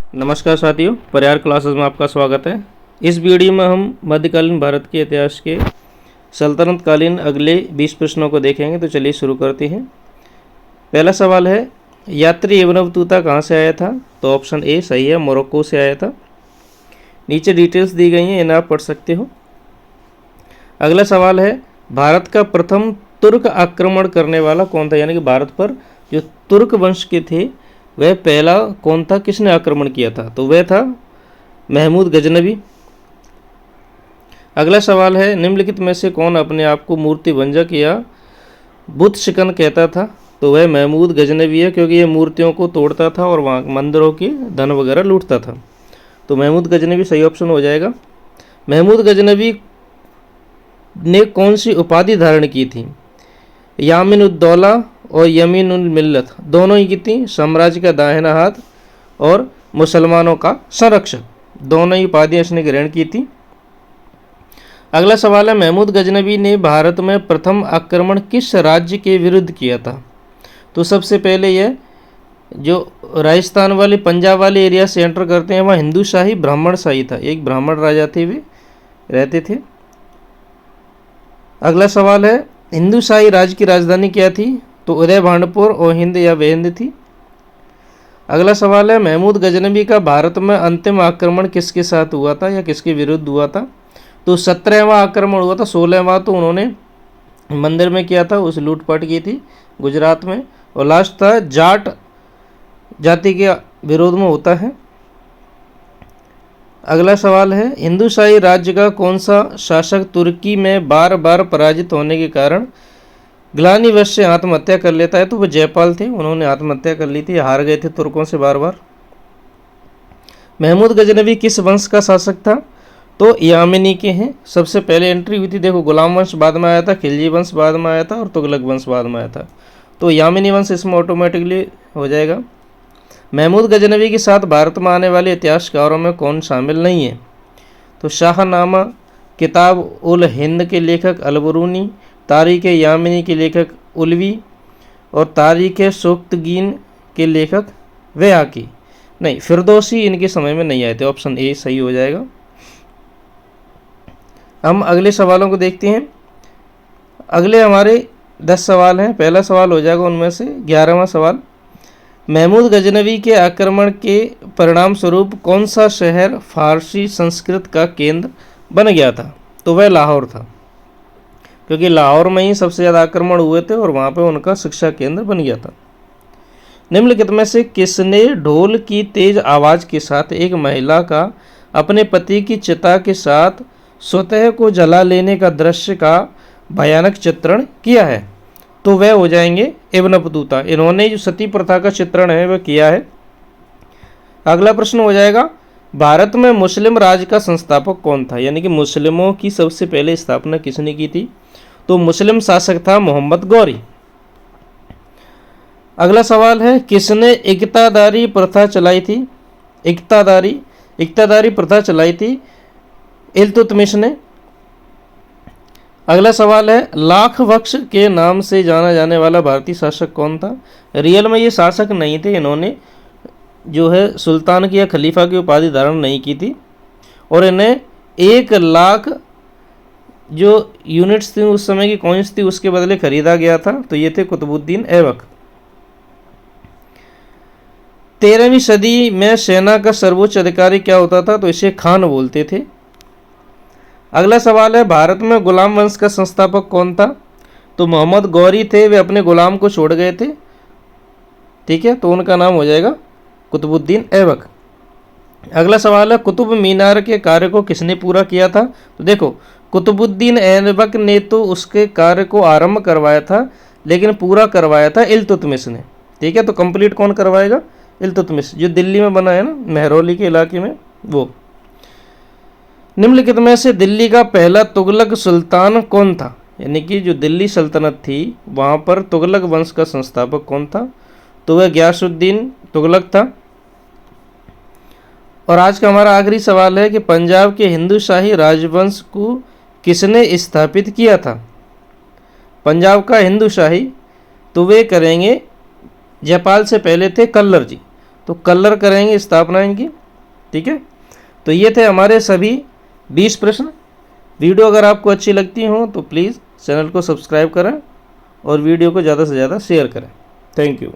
नमस्कार साथियों, परिहार क्लासेस में आपका स्वागत है। इस वीडियो में हम मध्यकालीन भारत के इतिहास के सल्तनत कालीन अगले 20 प्रश्नों को देखेंगे। तो चलिए शुरू करते हैं। पहला सवाल है, यात्री इब्न बतूता कहाँ से आया था? तो ऑप्शन ए सही है, मोरक्को से आया था। नीचे डिटेल्स दी गई हैं, इन्हें आप पढ़ सकते हो। अगला सवाल है, भारत का प्रथम तुर्क आक्रमण करने वाला कौन था? यानी कि भारत पर जो तुर्क वंश के थे वह पहला कौन था, किसने आक्रमण किया था? तो वह था महमूद गजनवी। अगला सवाल है, निम्नलिखित में से कौन अपने आप को मूर्ति भंजक या बुत शिकन कहता था? तो वह महमूद गजनवी है, क्योंकि यह मूर्तियों को तोड़ता था और वहाँ मंदिरों के धन वगैरह लूटता था। तो महमूद गजनवी सही ऑप्शन हो जाएगा। महमूद गजनवी ने कौन सी उपाधि धारण की थी? यामिन उद्दौला और यमीन उल मिल्लत दोनों ही की थी। साम्राज्य का दाहिना हाथ और मुसलमानों का संरक्षक, दोनों ही उपाधियां इसने ग्रहण की थी। अगला सवाल है, महमूद गजनवी ने भारत में प्रथम आक्रमण किस राज्य के विरुद्ध किया था? तो सबसे पहले यह जो राजस्थान वाले पंजाब वाले एरिया से एंटर करते हैं वहाँ हिंदू शाही ब्राह्मण शाही था। एक ब्राह्मण राजा थे, वे रहते थे। अगला सवाल है, हिंदू शाही राज्य की राजधानी क्या थी? तो उदय भांडपुर और हिंद या बेहिंद थी। अगला सवाल है, महमूद गजनवी का भारत में अंतिम आक्रमण किसके साथ हुआ था या किसके विरुद्ध हुआ था? तो 17वां आक्रमण हुआ था। 16वां तो उन्होंने मंदिर में किया था, उस लूटपाट की थी गुजरात में, और लास्ट था जाट जाति के विरोध में होता है। अगला सवाल है, हिंदू शाही राज्य का कौन सा शासक तुर्की में बार बार पराजित होने के कारण ग्लानिवश से आत्महत्या कर लेता है? तो वो जयपाल थे, उन्होंने आत्महत्या कर ली थी, हार गए थे तुर्कों से बार बार। महमूद गजनवी किस वंश का शासक था? तो यामिनी के हैं। सबसे पहले एंट्री हुई थी, देखो, गुलाम वंश बाद में आया था, खिलजी वंश बाद में आया था और तुगलक वंश बाद में आया था। तो यामिनी वंश इसमें ऑटोमेटिकली हो जाएगा। महमूद गजनवी के साथ भारत में आने वाले इतिहासकारों में कौन शामिल नहीं है? तो शाहनामा किताब उल हिंद के लेखक अलबरूनी, तारीख यामिनी के लेखक उलवी और तारीख सूक्तगीन के लेखक वयाकी। नहीं, फिरदौसी इनके समय में नहीं आए थे। ऑप्शन ए सही हो जाएगा। हम अगले सवालों को देखते हैं। अगले हमारे 10 सवाल हैं। पहला सवाल हो जाएगा उनमें से 11वां सवाल, महमूद गजनवी के आक्रमण के परिणाम स्वरूप कौन सा शहर फारसी संस्कृत का केंद्र बन गया था? तो वह लाहौर था, क्योंकि लाहौर में ही सबसे ज़्यादा आक्रमण हुए थे और वहाँ पे उनका शिक्षा केंद्र बन गया था। निम्नलिखित में से किसने ढोल की तेज आवाज़ के साथ एक महिला का अपने पति की चिता के साथ स्वतः को जला लेने का दृश्य का भयानक चित्रण किया है? तो वह हो जाएंगे इब्न बतूता। इन्होंने जो सती प्रथा का चित्रण है वह किया है। अगला प्रश्न हो जाएगा, भारत में मुस्लिम राज का संस्थापक कौन था? यानी कि मुस्लिमों की सबसे पहले स्थापना किसने की थी? तो मुस्लिम शासक था मोहम्मद गौरी। अगला सवाल है, किसने इक्तादारी प्रथा चलाई थी? इक्तादारी प्रथा चलाई थी इल्तुतमिश ने। अगला सवाल है, लाख बख्श के नाम से जाना जाने वाला भारतीय शासक कौन था? रियल में ये शासक नहीं थे, इन्होंने जो है सुल्तान की या खलीफा की उपाधि धारण नहीं की थी और इन्हें 1 लाख जो यूनिट्स थी उस समय की कॉइन्स थी उसके बदले खरीदा गया था। तो ये थे कुतुबुद्दीन ऐबक। 13वीं सदी में सेना का सर्वोच्च अधिकारी क्या होता था? तो इसे खान बोलते थे। अगला सवाल है, भारत में गुलाम वंश का संस्थापक कौन था? तो मोहम्मद गौरी थे, वे अपने गुलाम को छोड़ गए थे। ठीक है, तो उनका नाम हो जाएगा कुतुबुद्दीन ऐबक। अगला सवाल है, कुतुब मीनार के कार्य को किसने पूरा किया था? तो देखो, कुतुबुद्दीन ऐबक ने तो उसके कार्य को आरंभ करवाया था, लेकिन पूरा करवाया था इल्तुतमिश ने। ठीक है, तो कंप्लीट कौन करवाएगा? इल्तुतमिश, जो दिल्ली में बना है ना, मेहरौली के इलाके में, वो। निम्नलिखित में से दिल्ली का पहला तुगलक सुल्तान कौन था? यानी कि जो दिल्ली सल्तनत थी वहाँ पर तुगलक वंश का संस्थापक कौन था? तो वह गयासुद्दीन तुगलक था। और आज का हमारा आखिरी सवाल है कि पंजाब के हिंदू शाही राजवंश को किसने स्थापित किया था? पंजाब का हिंदू शाही तो वे करेंगे, जयपाल से पहले थे कल्लर जी, तो कल्लर करेंगे स्थापना इनकी। ठीक है, तो ये थे हमारे सभी 20 प्रश्न। वीडियो अगर आपको अच्छी लगती हो तो प्लीज़ चैनल को सब्सक्राइब करें और वीडियो को ज़्यादा से ज़्यादा शेयर करें। Thank you.